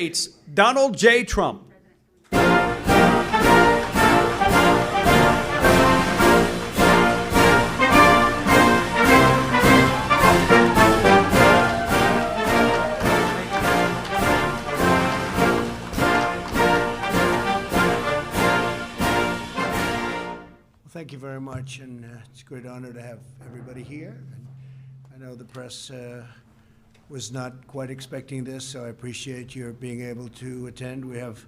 States, Donald J. Trump. Thank you very much, and it's a great honor to have everybody here. And I know the press was not quite expecting this, so I appreciate your being able to attend. We have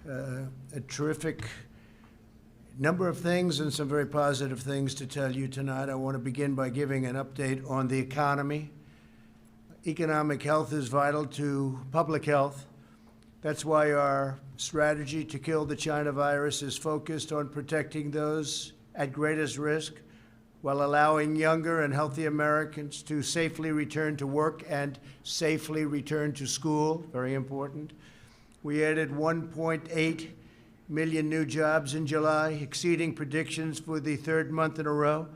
a terrific number of things and some very positive things to tell you tonight. I want to begin by giving an update on the economy. Economic health is vital to public health. That's why our strategy to kill the China virus is focused on protecting those at greatest risk while allowing younger and healthy Americans to safely return to work and safely return to school, very important. We added 1.8 million new jobs in July, exceeding predictions for the third month in a row,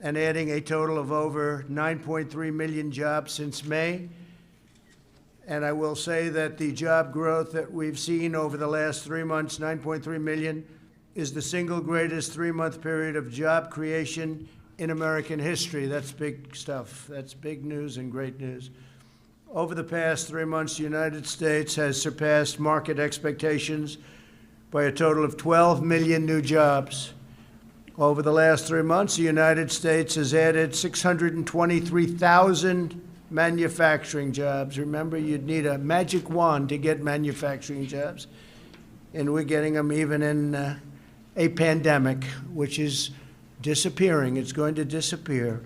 and adding a total of over 9.3 million jobs since May. And I will say that the job growth that we've seen over the last 3 months, 9.3 million, is the single greatest three-month period of job creation in American history. That's big stuff. That's big news and great news. Over the past 3 months, the United States has surpassed market expectations by a total of 12 million new jobs. Over the last 3 months, the United States has added 623,000 manufacturing jobs. Remember, you'd need a magic wand to get manufacturing jobs. And we're getting them even in a pandemic, which is disappearing. It's going to disappear.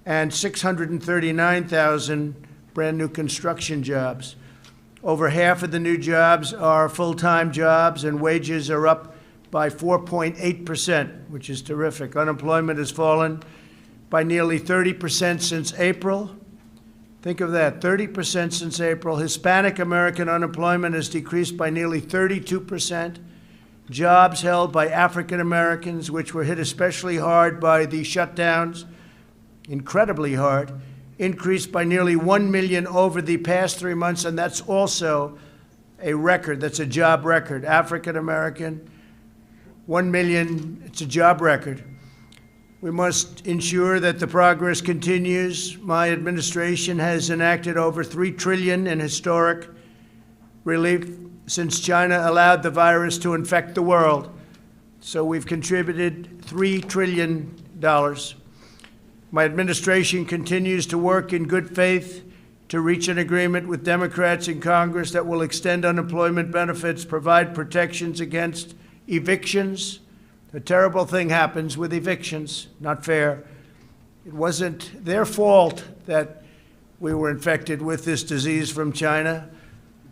And 639,000 brand new construction jobs. Over half of the new jobs are full-time jobs, and wages are up by 4.8%, which is terrific. Unemployment has fallen by nearly 30% since April. Think of that, 30% since April. Hispanic American unemployment has decreased by nearly 32%. Jobs held by African Americans, which were hit especially hard by the shutdowns, incredibly hard, increased by nearly 1 million over the past 3 months, and that's also a record. That's a job record. African American, 1 million, it's a job record. We must ensure that the progress continues. My administration has enacted over $3 trillion in historic relief since China allowed the virus to infect the world. So we've contributed $3 trillion. My administration continues to work in good faith to reach an agreement with Democrats in Congress that will extend unemployment benefits, provide protections against evictions. A terrible thing happens with evictions, not fair. It wasn't their fault that we were infected with this disease from China.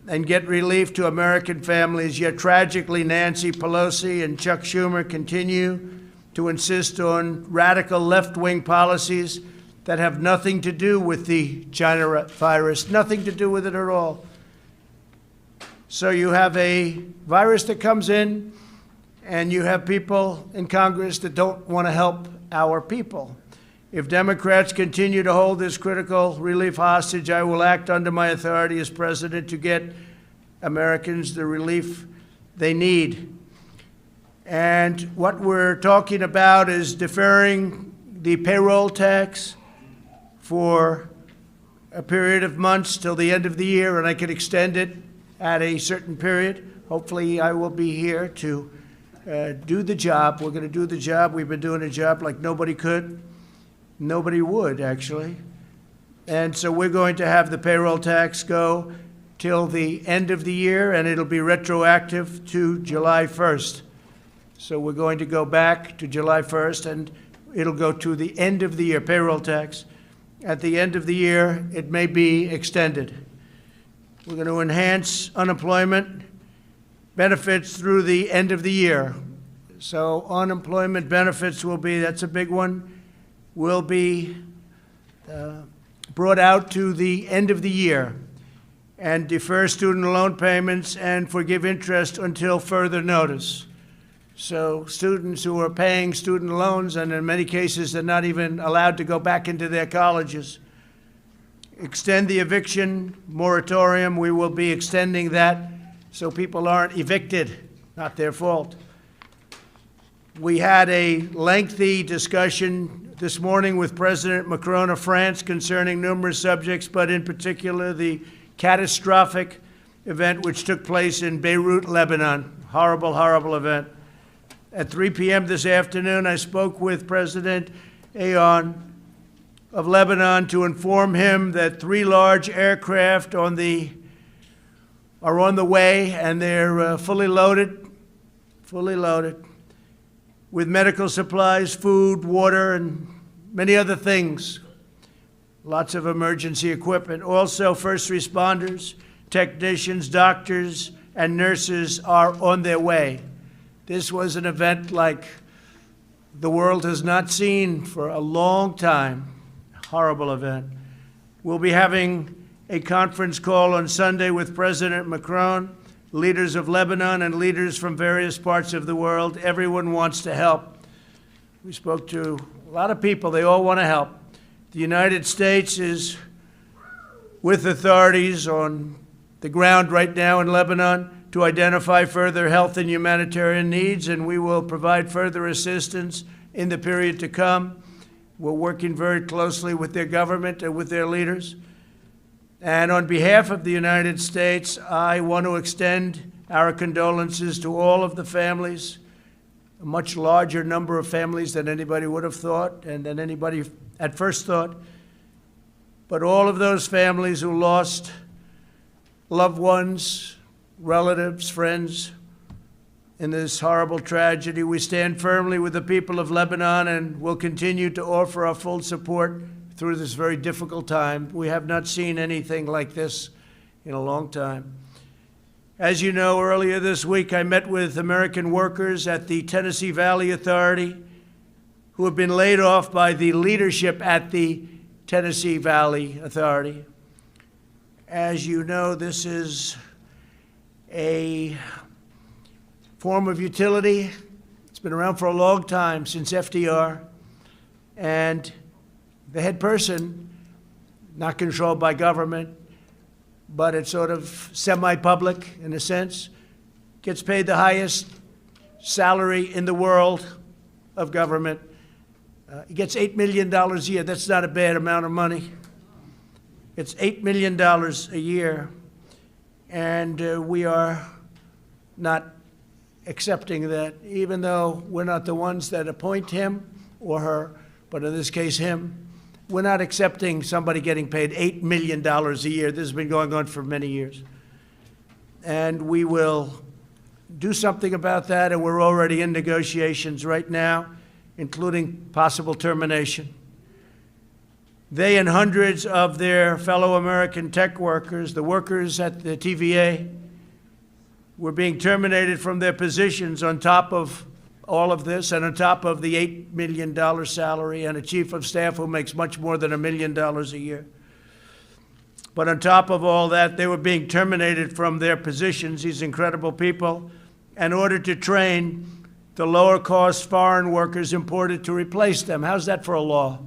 And get relief to American families. Yet tragically, Nancy Pelosi and Chuck Schumer continue to insist on radical left-wing policies that have nothing to do with the China virus, nothing to do with it at all. So you have a virus that comes in, and you have people in Congress that don't want to help our people. If Democrats continue to hold this critical relief hostage, I will act under my authority as president to get Americans the relief they need. And what we're talking about is deferring the payroll tax for a period of months till the end of the year, and I can extend it at a certain period. Hopefully, I will be here to do the job. We're going to do the job. We've been doing a job like nobody could. Nobody would, actually. And so we're going to have the payroll tax go till the end of the year, and it'll be retroactive to July 1st. So we're going to go back to July 1st, and it'll go to the end of the year, payroll tax. At the end of the year, it may be extended. We're going to enhance unemployment benefits through the end of the year. So unemployment benefits will be, that's a big one, will be brought out to the end of the year, and defer student loan payments and forgive interest until further notice. So students who are paying student loans, and in many cases they're not even allowed to go back into their colleges, extend the eviction moratorium. We will be extending that so people aren't evicted, not their fault. We had a lengthy discussion this morning with President Macron of France concerning numerous subjects, but in particular the catastrophic event which took place in Beirut, Lebanon. Horrible, horrible event. At 3 p.m. this afternoon, I spoke with President Aoun of Lebanon to inform him that 3 large aircraft are on the way, and they're fully loaded with medical supplies, food, water, and many other things. Lots of emergency equipment. Also, first responders, technicians, doctors, and nurses are on their way. This was an event like the world has not seen for a long time. Horrible event. We'll be having a conference call on Sunday with President Macron, leaders of Lebanon, and leaders from various parts of the world. Everyone wants to help. We spoke to a lot of people. They all want to help. The United States is with authorities on the ground right now in Lebanon to identify further health and humanitarian needs, and we will provide further assistance in the period to come. We're working very closely with their government and with their leaders. And on behalf of the United States, I want to extend our condolences to all of the families, a much larger number of families than anybody would have thought and than anybody at first thought. But all of those families who lost loved ones, relatives, friends in this horrible tragedy, we stand firmly with the people of Lebanon and will continue to offer our full support through this very difficult time. We have not seen anything like this in a long time. As you know, earlier this week, I met with American workers at the Tennessee Valley Authority who have been laid off by the leadership at the Tennessee Valley Authority. As you know, this is a form of utility. It's been around for a long time, since FDR. And the head person, not controlled by government, but it's sort of semi-public in a sense, gets paid the highest salary in the world of government. He gets $8 million a year. That's not a bad amount of money. It's $8 million a year, and we are not accepting that, even though we're not the ones that appoint him or her, but in this case him. We're not accepting somebody getting paid $8 million a year. This has been going on for many years. And we will do something about that, and we're already in negotiations right now, including possible termination. They and hundreds of their fellow American tech workers, the workers at the TVA, were being terminated from their positions on top of all of this, and on top of the $8 million salary, and a chief of staff who makes much more than $1 million a year. But on top of all that, they were being terminated from their positions, these incredible people, in order to train the lower-cost foreign workers imported to replace them. How's that for a law?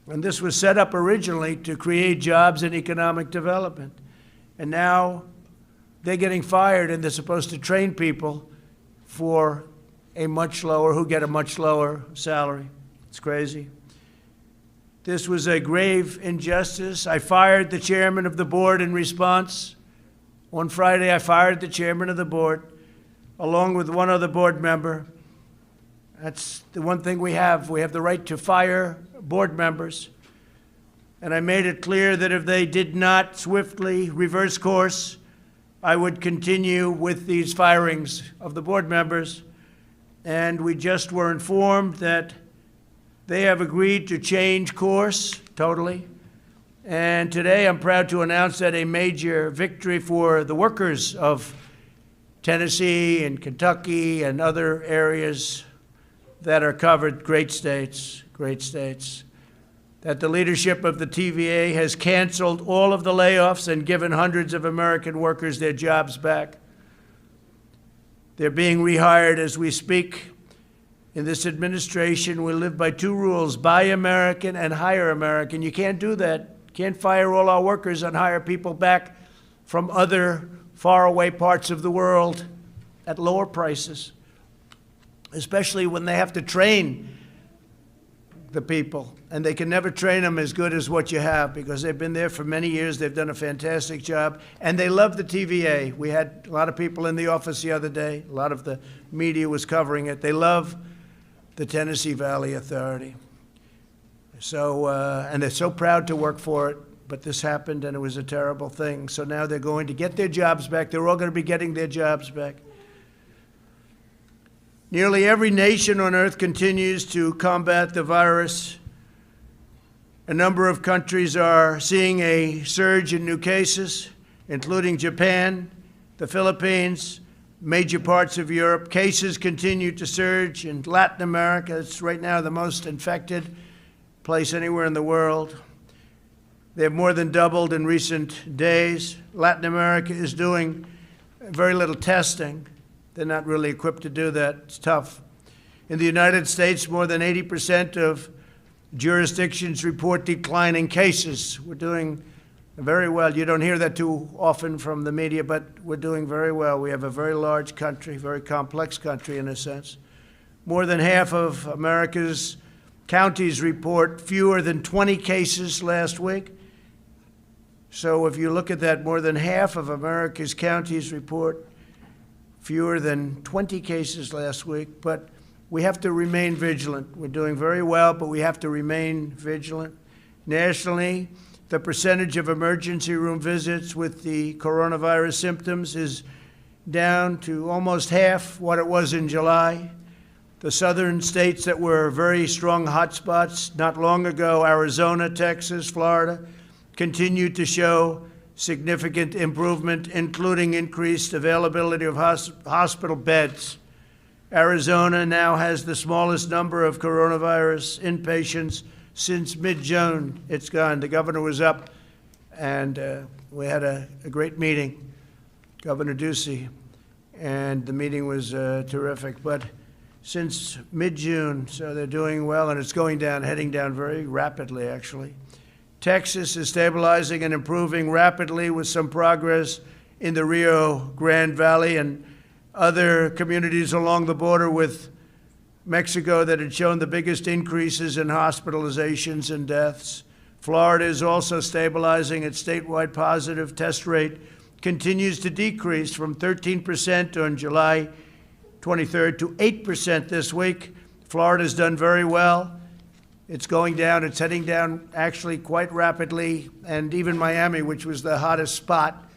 And this was set up originally to create jobs and economic development. And now they're getting fired, and they're supposed to train people for who get a much lower salary. It's crazy. This was a grave injustice. I fired the chairman of the board in response. On Friday, I fired the chairman of the board, along with one other board member. That's the one thing we have. We have the right to fire board members. And I made it clear that if they did not swiftly reverse course, I would continue with these firings of the board members. And we just were informed that they have agreed to change course totally. And today I'm proud to announce that a major victory for the workers of Tennessee and Kentucky and other areas that are covered, great states, that the leadership of the TVA has canceled all of the layoffs and given hundreds of American workers their jobs back. They're being rehired as we speak. In this administration, we live by 2 rules: buy American and hire American. You can't do that Can't fire all our workers and hire people back from other faraway parts of the world at lower prices, especially when they have to train the people. And they can never train them as good as what you have, because they've been there for many years. They've done a fantastic job. And they love the TVA. We had a lot of people in the office the other day. A lot of the media was covering it. They love the Tennessee Valley Authority. So, and they're so proud to work for it. But this happened, and it was a terrible thing. So now they're going to get their jobs back. They're all going to be getting their jobs back. Nearly every nation on earth continues to combat the virus. A number of countries are seeing a surge in new cases, including Japan, the Philippines, major parts of Europe. Cases continue to surge in Latin America. It's right now the most infected place anywhere in the world. They have more than doubled in recent days. Latin America is doing very little testing. They're not really equipped to do that. It's tough. In the United States, more than 80% of jurisdictions report declining cases. We're doing very well. You don't hear that too often from the media, but we're doing very well. We have a very large country, very complex country in a sense. More than half of America's counties report fewer than 20 cases last week. So if you look at that, more than half of America's counties report fewer than 20 cases last week. But we have to remain vigilant. We're doing very well, but we have to remain vigilant. Nationally, the percentage of emergency room visits with the coronavirus symptoms is down to almost half what it was in July. The southern states that were very strong hotspots not long ago, Arizona, Texas, Florida, continue to show significant improvement, including increased availability of hospital beds. Arizona now has the smallest number of coronavirus inpatients since mid-June. It's gone. The governor was up, and we had a great meeting, Governor Ducey, and the meeting was terrific. But since mid-June, so they're doing well, and it's going down, heading down very rapidly, actually. Texas is stabilizing and improving rapidly with some progress in the Rio Grande Valley and other communities along the border with Mexico that had shown the biggest increases in hospitalizations and deaths. Florida is also stabilizing. Its statewide positive test rate continues to decrease from 13% on July 23rd to 8% this week. Florida's done very well. It's going down. It's heading down actually quite rapidly. And even Miami, which was the hottest spot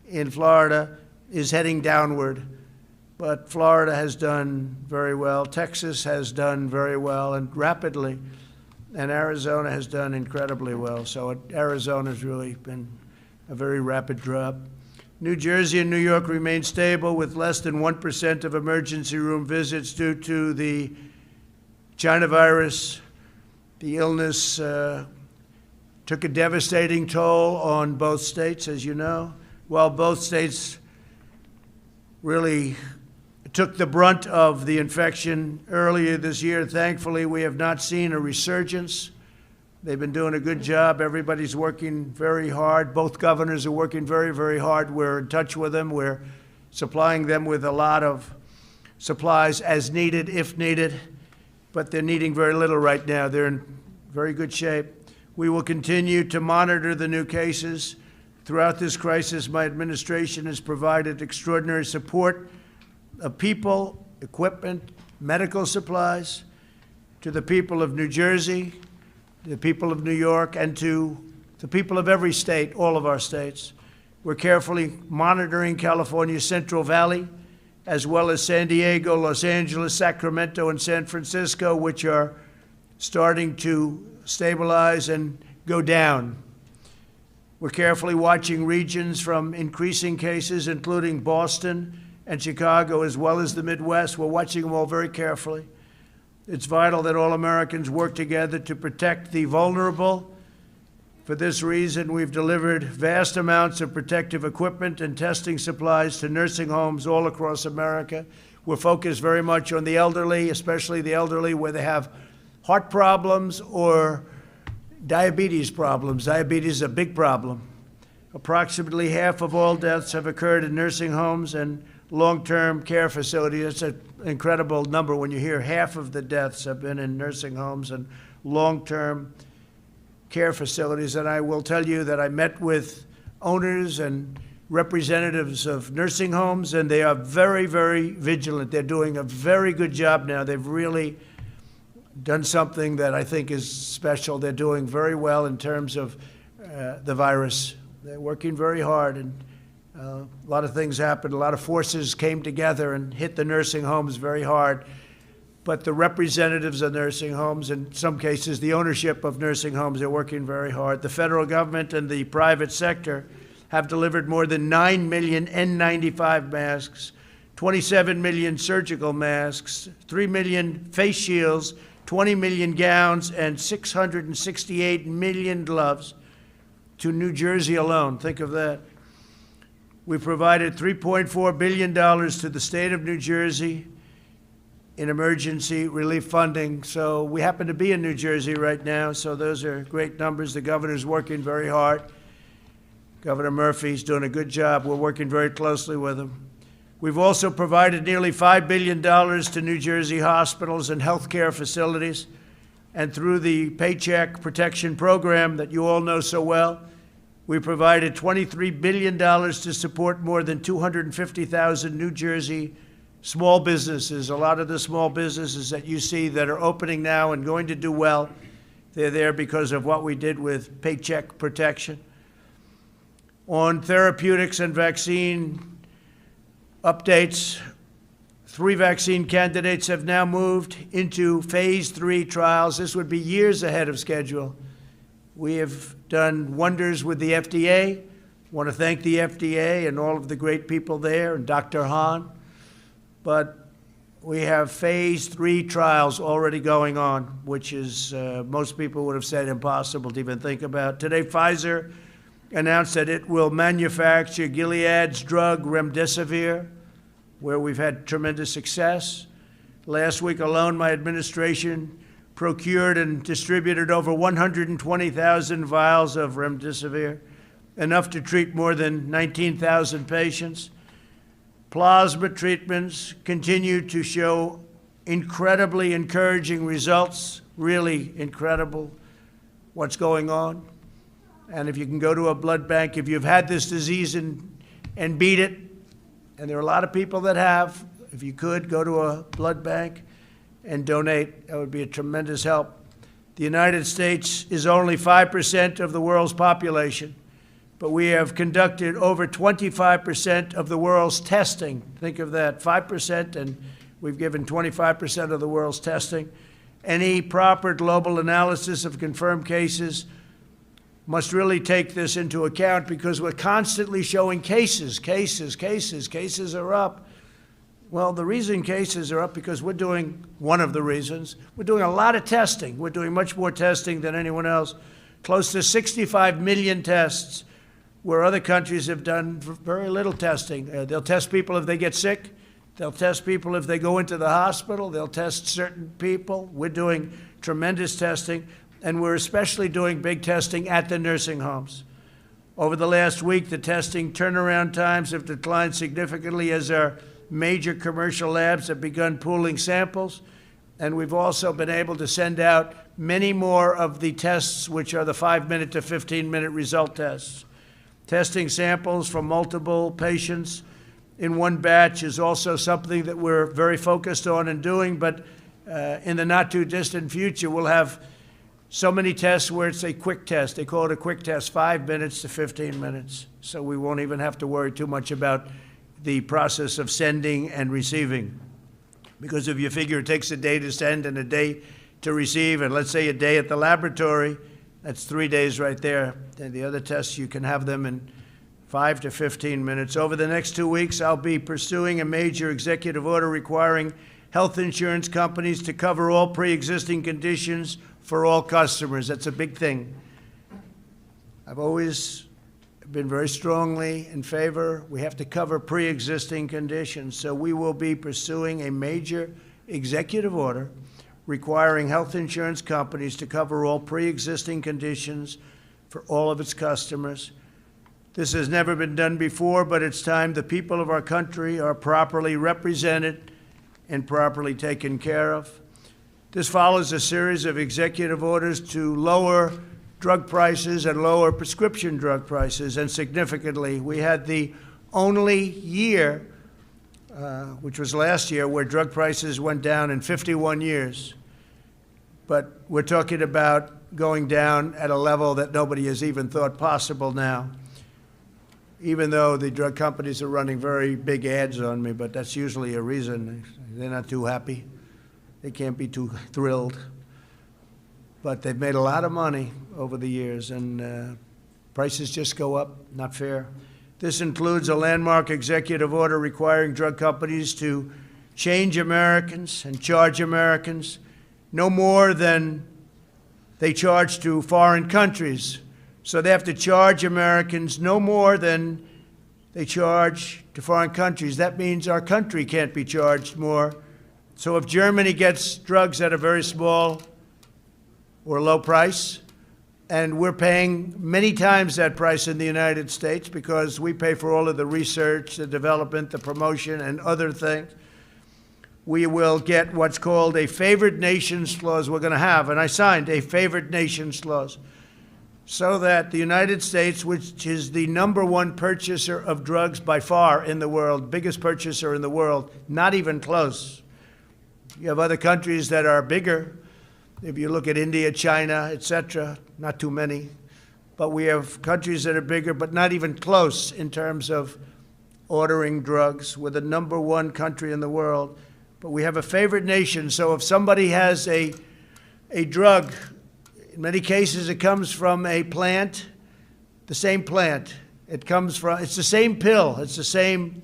in Florida, is heading downward. But Florida has done very well. Texas has done very well and rapidly. And Arizona has done incredibly well. So Arizona's really been a very rapid drop. New Jersey and New York remain stable with less than 1% of emergency room visits due to the China virus. The illness took a devastating toll on both states, as you know. While both states really took the brunt of the infection earlier this year, thankfully, we have not seen a resurgence. They've been doing a good job. Everybody's working very hard. Both governors are working very, very hard. We're in touch with them. We're supplying them with a lot of supplies as needed, if needed. But they're needing very little right now. They're in very good shape. We will continue to monitor the new cases. Throughout this crisis, my administration has provided extraordinary support of people, equipment, medical supplies to the people of New Jersey, the people of New York, and to the people of every state, all of our states. We're carefully monitoring California's Central Valley, as well as San Diego, Los Angeles, Sacramento, and San Francisco, which are starting to stabilize and go down. We're carefully watching regions from increasing cases, including Boston and Chicago, as well as the Midwest. We're watching them all very carefully. It's vital that all Americans work together to protect the vulnerable. For this reason, we've delivered vast amounts of protective equipment and testing supplies to nursing homes all across America. We're focused very much on the elderly, especially the elderly where they have heart problems or diabetes problems. Diabetes is a big problem. Approximately half of all deaths have occurred in nursing homes and long-term care facilities. It's an incredible number when you hear half of the deaths have been in nursing homes and long-term care facilities. And I will tell you that I met with owners and representatives of nursing homes, and they are very, very vigilant. They're doing a very good job now. They've really done something that I think is special. They're doing very well in terms of the virus. They're working very hard, and a lot of things happened. A lot of forces came together and hit the nursing homes very hard. But the representatives of nursing homes, in some cases the ownership of nursing homes, are working very hard. The federal government and the private sector have delivered more than 9 million N95 masks, 27 million surgical masks, 3 million face shields, 20 million gowns, and 668 million gloves to New Jersey alone. Think of that. We provided $3.4 billion to the state of New Jersey in emergency relief funding. So we happen to be in New Jersey right now, so those are great numbers. The governor's working very hard. Governor Murphy's doing a good job. We're working very closely with him. We've also provided nearly $5 billion to New Jersey hospitals and healthcare facilities. And through the Paycheck Protection Program that you all know so well, we provided $23 billion to support more than 250,000 New Jersey small businesses. A lot of the small businesses that you see that are opening now and going to do well, they're there because of what we did with Paycheck Protection. On therapeutics and vaccine updates, 3 vaccine candidates have now moved into phase 3 trials. This would be years ahead of schedule. We have done wonders with the FDA. I want to thank the FDA and all of the great people there and Dr. Hahn. But we have phase 3 trials already going on, which is, most people would have said, impossible to even think about. Today, Pfizer announced that it will manufacture Gilead's drug Remdesivir, where we've had tremendous success. Last week alone, my administration procured and distributed over 120,000 vials of Remdesivir, enough to treat more than 19,000 patients. Plasma treatments continue to show incredibly encouraging results, really incredible what's going on. And if you can go to a blood bank, if you've had this disease and beat it, and there are a lot of people that have, if you could, go to a blood bank and donate. That would be a tremendous help. The United States is only 5% of the world's population, but we have conducted over 25% of the world's testing. Think of that, 5%, and we've given 25% of the world's testing. Any proper global analysis of confirmed cases must really take this into account, because we're constantly showing cases are up. Well, the reason cases are up because we're doing, one of the reasons, we're doing a lot of testing. We're doing much more testing than anyone else. Close to 65 million tests, where other countries have done very little testing. They'll test people if they get sick. They'll test people if they go into the hospital. They'll test certain people. We're doing tremendous testing. And we're especially doing big testing at the nursing homes. Over the last week, the testing turnaround times have declined significantly as our major commercial labs have begun pooling samples. And we've also been able to send out many more of the tests, which are the 5-minute to 15-minute result tests. Testing samples from multiple patients in one batch is also something that we're very focused on and doing, but in the not too distant future, we'll have so many tests where it's a quick test. They call it a quick test, 5 minutes to 15 minutes. So we won't even have to worry too much about the process of sending and receiving. Because if you figure it takes a day to send and a day to receive, and let's say a day at the laboratory, that's 3 days right there. And the other tests, you can have them in 5 to 15 minutes. Over the next 2 weeks, I'll be pursuing a major executive order requiring health insurance companies to cover all pre-existing conditions for all customers. That's a big thing. I've always been very strongly in favor. We have to cover pre-existing conditions. So we will be pursuing a major executive order requiring health insurance companies to cover all pre-existing conditions for all of its customers. This has never been done before, but it's time the people of our country are properly represented and properly taken care of. This follows a series of executive orders to lower drug prices and lower prescription drug prices, and significantly. We had the only year, which was last year, where drug prices went down in 51 years. But we're talking about going down at a level that nobody has even thought possible now, even though the drug companies are running very big ads on me, but that's usually a reason. They're not too happy. They can't be too thrilled. But they've made a lot of money over the years, and prices just go up. Not fair. This includes a landmark executive order requiring drug companies to change Americans and charge Americans no more than they charge to foreign countries. So they have to charge Americans no more than they charge to foreign countries. That means our country can't be charged more. So if Germany gets drugs at a very small or low price, and we're paying many times that price in the United States because we pay for all of the research, the development, the promotion, and other things, we will get what's called a favored nations clause. We're going to have, and I signed a favored nations clause, so that the United States, which is the #1 purchaser of drugs by far in the world, biggest purchaser in the world, not even close. You have other countries that are bigger. If you look at India, China, et cetera, not too many. But we have countries that are bigger, but not even close in terms of ordering drugs. We're the #1 country in the world. But we have a favored nation. So if somebody has a drug, in many cases it comes from a plant, the same plant. It's the same pill. It's the same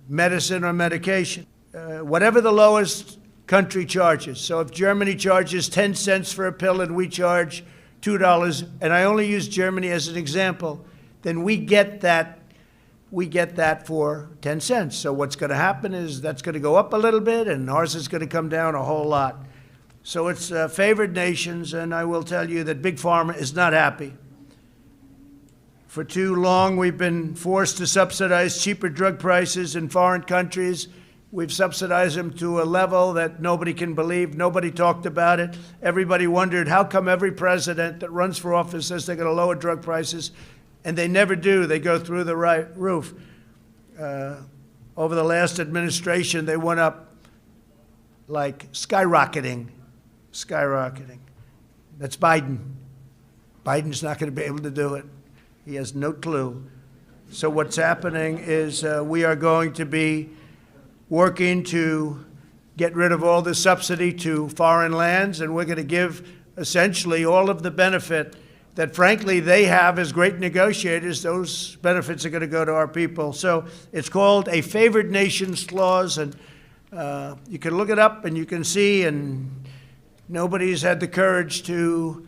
medicine or medication. Whatever the lowest country charges. So if Germany charges 10 cents for a pill and we charge $2, and I only use Germany as an example, then we get that for 10 cents. So what's going to happen is that's going to go up a little bit and ours is going to come down a whole lot. So it's favored nations, and I will tell you that Big Pharma is not happy. For too long, we've been forced to subsidize cheaper drug prices in foreign countries. We've subsidized them to a level that nobody can believe. Nobody talked about it. Everybody wondered, how come every president that runs for office says they're going to lower drug prices, and they never do. They go through the right roof. Over the last administration, they went up like skyrocketing. That's Biden. Biden's not going to be able to do it. He has no clue. So what's happening is we are going to be working to get rid of all the subsidy to foreign lands, and we're going to give essentially all of the benefit that, frankly, they have as great negotiators. Those benefits are going to go to our people. So it's called a favored nations clause, and you can look it up and you can see, and nobody's had the courage to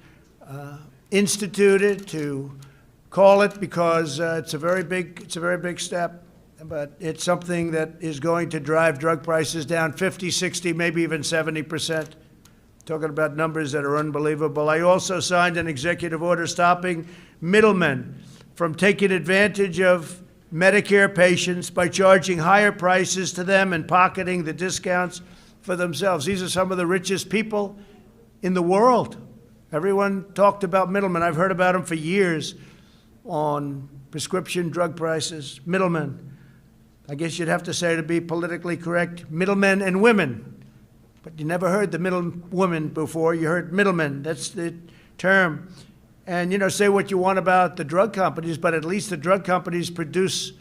institute it, to call it, because it's a very big step. But it's something that is going to drive drug prices down 50, 60, maybe even 70%. Talking about numbers that are unbelievable. I also signed an executive order stopping middlemen from taking advantage of Medicare patients by charging higher prices to them and pocketing the discounts for themselves. These are some of the richest people in the world. Everyone talked about middlemen. I've heard about them for years on prescription drug prices. Middlemen. I guess you'd have to say, to be politically correct, middlemen and women. But you never heard the middle woman before. You heard middlemen. That's the term. And, say what you want about the drug companies, but at least the drug companies produce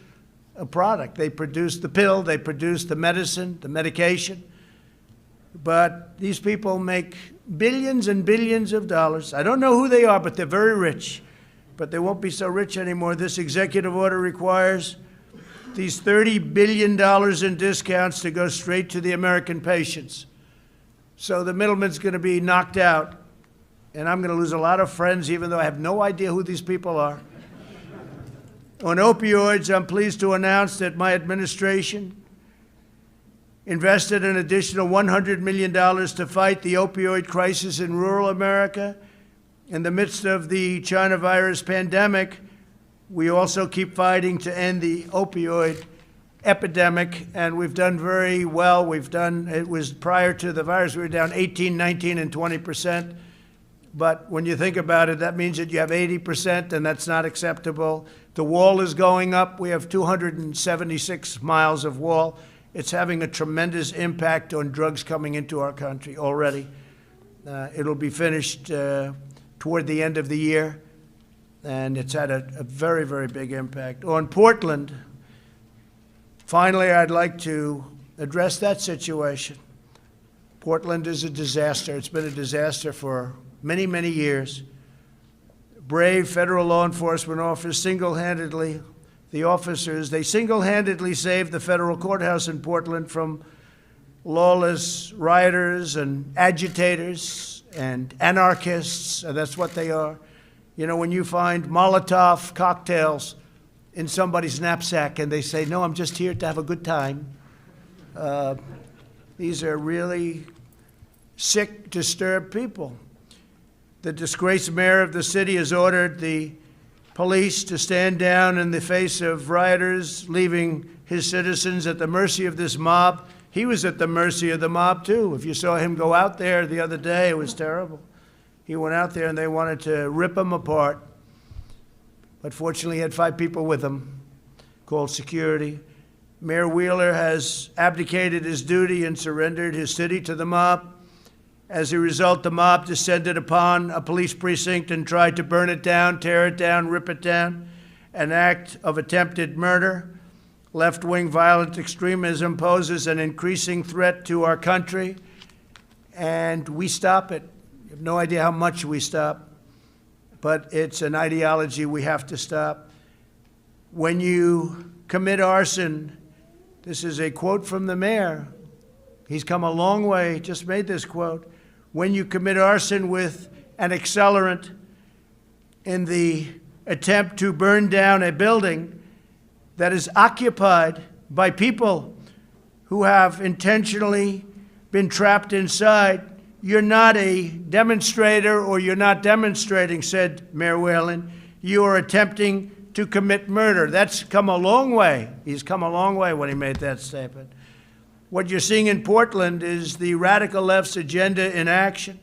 a product. They produce the pill. They produce the medicine, the medication. But these people make billions and billions of dollars. I don't know who they are, but they're very rich. But they won't be so rich anymore. This executive order requires these $30 billion in discounts to go straight to the American patients. So the middleman's going to be knocked out, and I'm going to lose a lot of friends, even though I have no idea who these people are. On opioids, I'm pleased to announce that my administration invested an additional $100 million to fight the opioid crisis in rural America. In the midst of the China virus pandemic, we also keep fighting to end the opioid epidemic, and we've done very well. It was prior to the virus, we were down 18, 19, and 20%. But when you think about it, that means that you have 80%, and that's not acceptable. The wall is going up. We have 276 miles of wall. It's having a tremendous impact on drugs coming into our country already. It'll be finished toward the end of the year, and it's had a very, very big impact. On Portland, finally, I'd like to address that situation. Portland is a disaster. It's been a disaster for many, many years. Brave federal law enforcement officers single-handedly saved the federal courthouse in Portland from lawless rioters and agitators and anarchists. That's what they are. You know, when you find Molotov cocktails in somebody's knapsack and they say, no, I'm just here to have a good time. These are really sick, disturbed people. The disgraced mayor of the city has ordered the police to stand down in the face of rioters, leaving his citizens at the mercy of this mob. He was at the mercy of the mob, too. If you saw him go out there the other day, it was terrible. He went out there and they wanted to rip him apart. But fortunately, he had 5 people with him, called security. Mayor Wheeler has abdicated his duty and surrendered his city to the mob. As a result, the mob descended upon a police precinct and tried to burn it down, tear it down, rip it down, an act of attempted murder. Left-wing violent extremism poses an increasing threat to our country, and we stop it. You have no idea how much we stop, but it's an ideology we have to stop. When you commit arson, this is a quote from the mayor. He's come a long way, just made this quote. When you commit arson with an accelerant in the attempt to burn down a building that is occupied by people who have intentionally been trapped inside, you're not a demonstrator or you're not demonstrating, said Mayor Whelan. You are attempting to commit murder. That's come a long way. He's come a long way when he made that statement. What you're seeing in Portland is the radical left's agenda in action.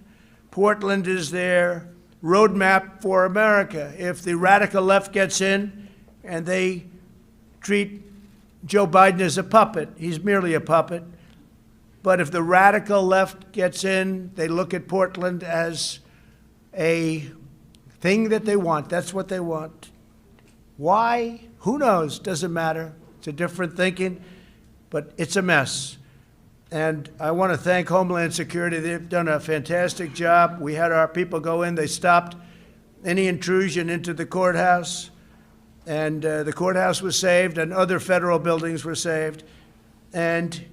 Portland is their roadmap for America. If the radical left gets in and they treat Joe Biden as a puppet, he's merely a puppet. But if the radical left gets in, they look at Portland as a thing that they want. That's what they want. Why? Who knows? Doesn't matter. It's a different thinking, but it's a mess. And I want to thank Homeland Security. They've done a fantastic job. We had our people go in. They stopped any intrusion into the courthouse. And the courthouse was saved, and other federal buildings were saved. And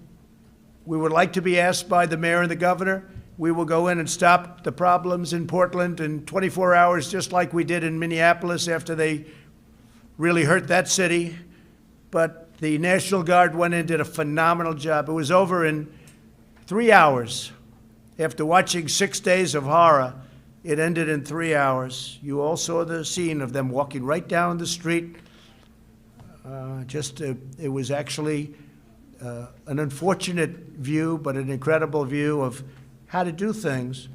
we would like to be asked by the mayor and the governor. We will go in and stop the problems in Portland in 24 hours, just like we did in Minneapolis after they really hurt that city. But the National Guard went in and did a phenomenal job. It was over in 3 hours. After watching 6 days of horror, it ended in 3 hours. You all saw the scene of them walking right down the street. It was actually an unfortunate view, but an incredible view of how to do things.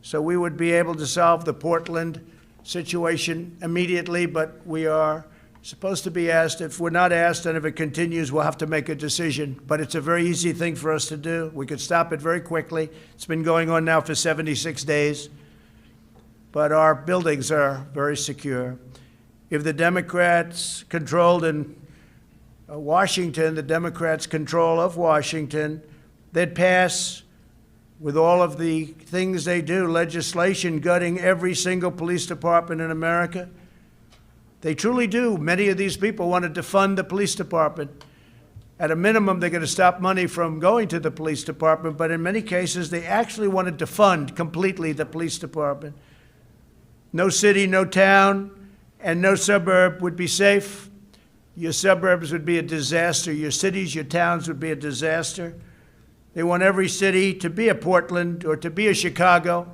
So we would be able to solve the Portland situation immediately, but we are supposed to be asked. If we're not asked, and if it continues, we'll have to make a decision. But it's a very easy thing for us to do. We could stop it very quickly. It's been going on now for 76 days. But our buildings are very secure. If the Democrats controlled in Washington, the Democrats' control of Washington, they'd pass, with all of the things they do, legislation gutting every single police department in America. They truly do. Many of these people want to defund the police department. At a minimum, they're going to stop money from going to the police department, but in many cases, they actually want to defund completely the police department. No city, no town, and no suburb would be safe. Your suburbs would be a disaster. Your cities, your towns would be a disaster. They want every city to be a Portland or to be a Chicago,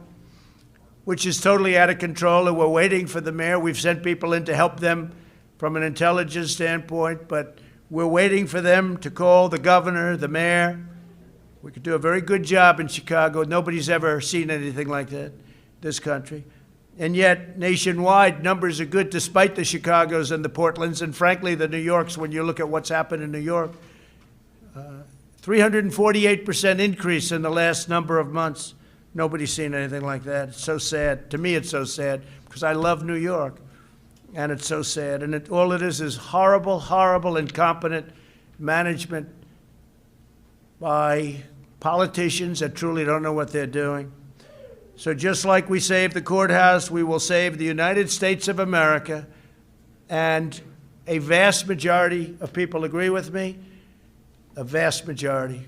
which is totally out of control, and we're waiting for the mayor. We've sent people in to help them from an intelligence standpoint, but we're waiting for them to call the governor, the mayor. We could do a very good job in Chicago. Nobody's ever seen anything like that, this country. And yet, nationwide, numbers are good despite the Chicagos and the Portlands, and frankly, the New Yorks, when you look at what's happened in New York. 348% increase in the last number of months. Nobody's seen anything like that. It's so sad. To me, it's so sad because I love New York, and it's so sad. And all it is horrible, horrible, incompetent management by politicians that truly don't know what they're doing. So just like we saved the courthouse, we will save the United States of America. And a vast majority of people agree with me. A vast majority,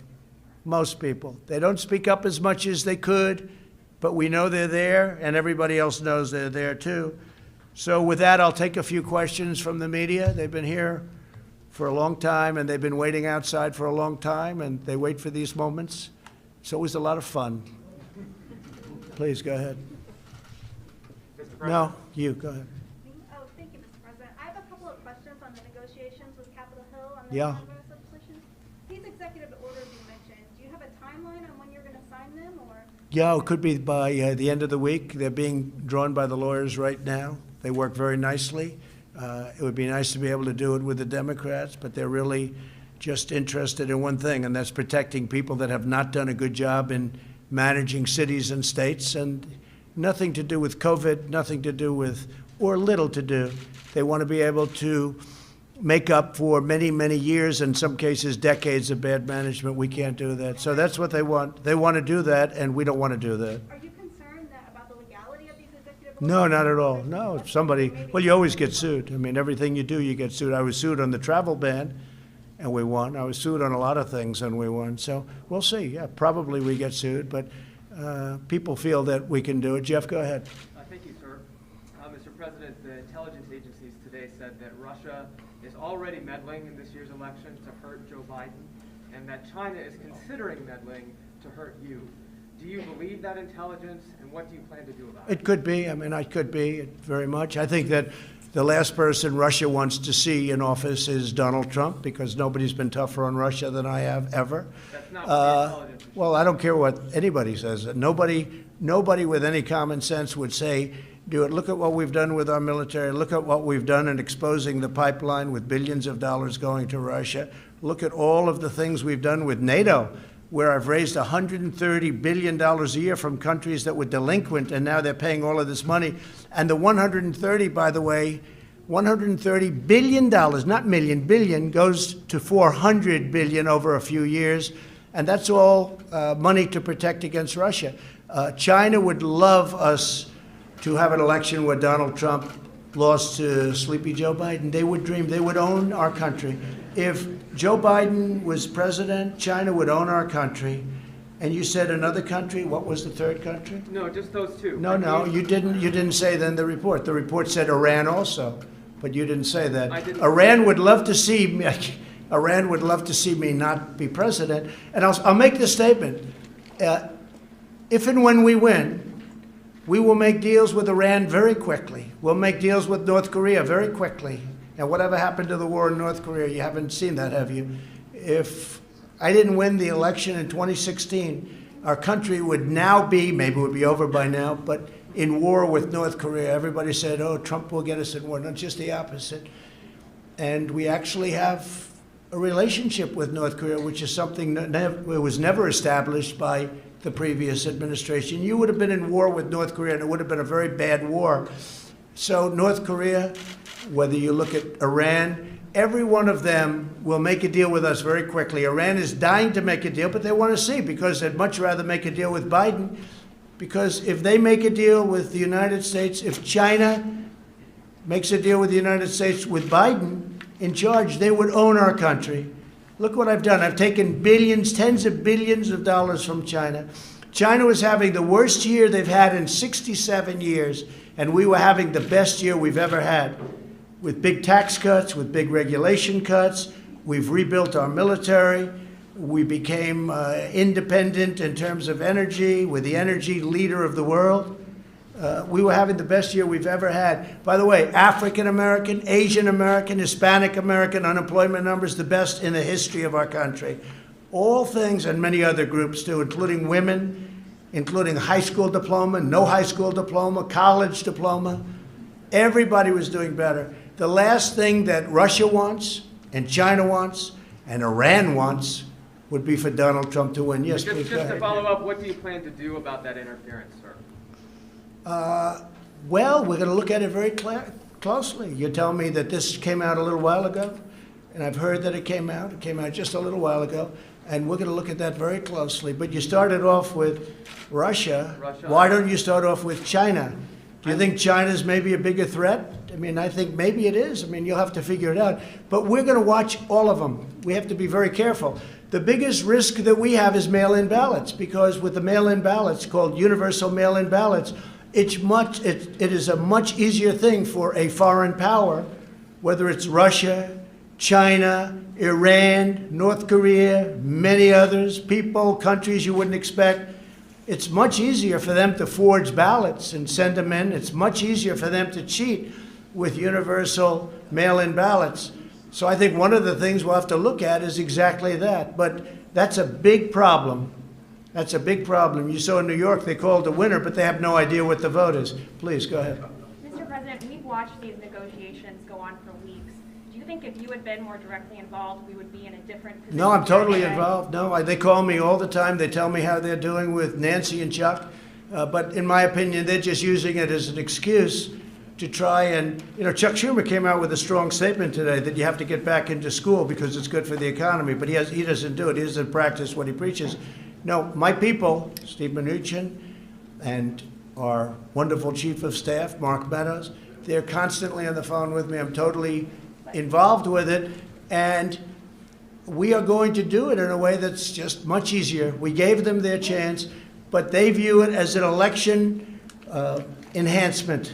most people. They don't speak up as much as they could, but we know they're there, and everybody else knows they're there too. So with that, I'll take a few questions from the media. They've been here for a long time, and they've been waiting outside for a long time, and they wait for these moments. It's always a lot of fun. Please, go ahead. No, you, go ahead. Oh, thank you, Mr. President. I have a couple of questions on the negotiations with Capitol Hill on the Yeah. omnibus legislation. These executive orders you mentioned, do you have a timeline on when you're going to sign them, or? Yeah, it could be by the end of the week. They're being drawn by the lawyers right now. They work very nicely. It would be nice to be able to do it with the Democrats, but they're really just interested in one thing, and that's protecting people that have not done a good job in managing cities and states, and nothing to do with COVID, nothing to do with, or little to do. They want to be able to make up for many, many years, in some cases decades of bad management. We can't do that. So that's what they want. They want to do that, and we don't want to do that. Are you concerned about the legality of these executive orders? No, not at all. No, if somebody, well, you always get sued. I mean, everything you do, you get sued. I was sued on the travel ban, and we won. I was sued on a lot of things, and we won. So we'll see. Yeah, probably we get sued, but people feel that we can do it. Jeff, go ahead. Thank you, sir. Mr. President, the intelligence agencies today said that Russia is already meddling in this year's election to hurt Joe Biden, and that China is considering meddling to hurt you. Do you believe that intelligence, and what do you plan to do about it? It could be. I mean, I could be very much. I think that the last person Russia wants to see in office is Donald Trump, because nobody's been tougher on Russia than I have ever. That's not what the intelligence is. Well, I don't care what anybody says. Nobody with any common sense would say, do it. Look at what we've done with our military. Look at what we've done in exposing the pipeline with billions of dollars going to Russia. Look at all of the things we've done with NATO, where I've raised $130 billion a year from countries that were delinquent, and now they're paying all of this money. And the 130, by the way, $130 billion, not million, billion, goes to 400 billion over a few years. And that's all money to protect against Russia. China would love us to have an election where Donald Trump lost to Sleepy Joe Biden. They would dream, they would own our country. If Joe Biden was president, China would own our country. And you said another country. What was the third country? No, just those two. No, you didn't say that in the report. The report said Iran also, but you didn't say that. I didn't. Iran would love to see me. Iran would love to see me not be president. And I'll make this statement: if and when we win, we will make deals with Iran very quickly. We'll make deals with North Korea very quickly. And whatever happened to the war in North Korea, you haven't seen that, have you? If I didn't win the election in 2016, our country would now be, maybe it would be over by now, but in war with North Korea. Everybody said, oh, Trump will get us in war. No, just the opposite. And we actually have a relationship with North Korea, which is something that was never established by the previous administration. You would have been in war with North Korea, and it would have been a very bad war. So North Korea, whether you look at Iran, every one of them will make a deal with us very quickly. Iran is dying to make a deal, but they want to see, because they'd much rather make a deal with Biden, because if they make a deal with the United States, if China makes a deal with the United States with Biden in charge, they would own our country. Look what I've done. I've taken billions, tens of billions of dollars from China. China was having the worst year they've had in 67 years, and we were having the best year we've ever had, with big tax cuts, with big regulation cuts. We've rebuilt our military. We became independent in terms of energy. We're the energy leader of the world. We were having the best year we've ever had. By the way, African American, Asian American, Hispanic American unemployment numbers, the best in the history of our country. All things, and many other groups too, including women, including high school diploma, no high school diploma, college diploma. Everybody was doing better. The last thing that Russia wants, and China wants, and Iran wants would be for Donald Trump to win. Yes, please, Just go to ahead. follow up, what do you plan to do about that interference, sir? Well, we're going to look at it very closely. You tell me that this came out a little while ago, and I've heard that it came out. It came out just a little while ago, and we're going to look at that very closely. But you started off with Russia. Why don't you start off with China? Do you think China's maybe a bigger threat? I mean, I think maybe it is. I mean, you'll have to figure it out. But we're going to watch all of them. We have to be very careful. The biggest risk that we have is mail-in ballots, because with the mail-in ballots, called universal mail-in ballots, it is a much easier thing for a foreign power, whether it's Russia, China, Iran, North Korea, many others, people, countries you wouldn't expect. It's much easier for them to forge ballots and send them in. It's much easier for them to cheat with universal mail-in ballots. So I think one of the things we'll have to look at is exactly that. But that's a big problem. That's a big problem. You saw in New York, they called the winner, but they have no idea what the vote is. Please, go ahead. Mr. President, we've watched these negotiations go on for weeks. Do you think if you had been more directly involved, we would be in a different position? No, I'm totally today? involved. No, they call me all the time. They tell me how they're doing with Nancy and Chuck. But in my opinion, they're just using it as an excuse to try and, Chuck Schumer came out with a strong statement today that you have to get back into school because it's good for the economy. But he doesn't do it. He doesn't practice what he preaches. No, my people, Steve Mnuchin and our wonderful chief of staff, Mark Meadows, they're constantly on the phone with me. I'm totally involved with it. And we are going to do it in a way that's just much easier. We gave them their chance, but they view it as an election enhancement.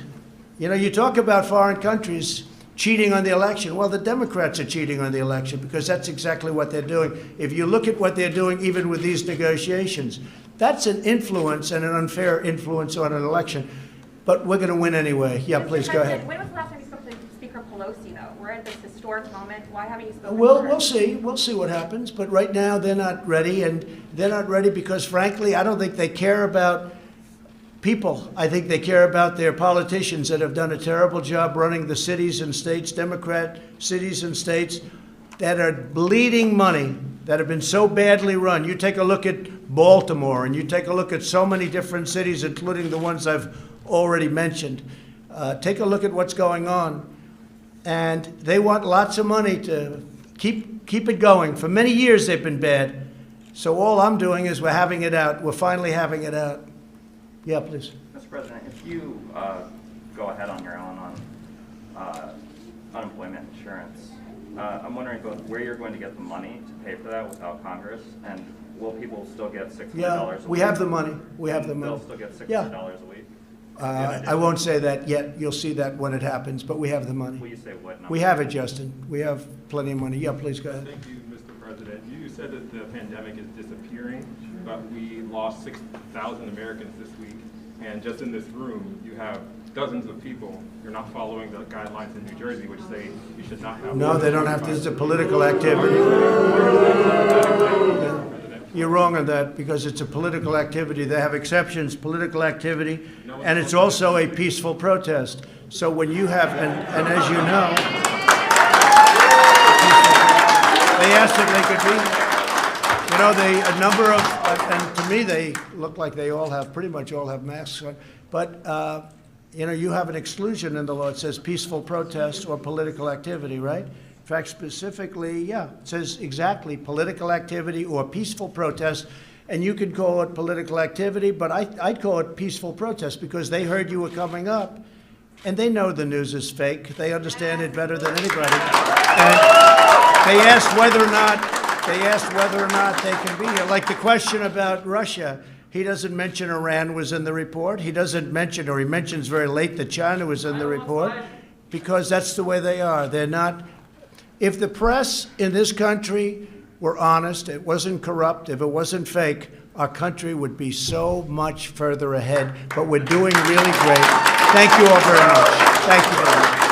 You talk about foreign countries cheating on the election. Well, the Democrats are cheating on the election because that's exactly what they're doing. If you look at what they're doing, even with these negotiations, that's an influence and an unfair influence on an election. But we're going to win anyway. Yeah, Mr. please go President, ahead. When was the last time you spoke to Speaker Pelosi, though? We're at this historic moment. Why haven't you spoken Well, to her? we'll see. We'll see what happens. But right now, they're not ready. And they're not ready because, frankly, I don't think they care about people. I think they care about their politicians that have done a terrible job running the cities and states, Democrat cities and states that are bleeding money, that have been so badly run. You take a look at Baltimore and you take a look at so many different cities, including the ones I've already mentioned. Take a look at what's going on. And they want lots of money to keep it going. For many years they've been bad. So all I'm doing is we're having it out. We're finally having it out. Yeah, please. Mr. President, if you go ahead on your own on unemployment insurance, I'm wondering where you're going to get the money to pay for that without Congress, and will people still get $600 Yeah, a week? we have the money. We have the money. They'll still get $600 Yeah. a week? I won't say that yet. You'll see that when it happens, but we have the Will money. you say what number? We have it, Justin. We have plenty of money. Yeah, please go ahead. Thank you, Mr. President. You said that the pandemic is disappearing, but we lost 6,000 Americans this week. And just in this room, you have dozens of people. You're not following the guidelines in New Jersey, which say you should not have. No, they don't have to. This is a political activity. You're wrong on that because it's a political activity. They have exceptions, political activity, and it's also a peaceful protest. So when you have, and as you know, they asked if they could be. A number of, and to me, they look like they all have, pretty much all have masks on. But, you have an exclusion in the law. It says peaceful protest or political activity, right? In fact, specifically, yeah, it says exactly political activity or peaceful protest. And you could call it political activity, but I'd call it peaceful protest because they heard you were coming up. And they know the news is fake. They understand it better than anybody. And they asked whether or not they can be here. Like the question about Russia, he doesn't mention Iran was in the report. He doesn't mention, or he mentions very late that China was in the report, because that's the way they are. They're not. If the press in this country were honest, it wasn't corrupt, if it wasn't fake, our country would be so much further ahead. But we're doing really great. Thank you all very much. Thank you very much.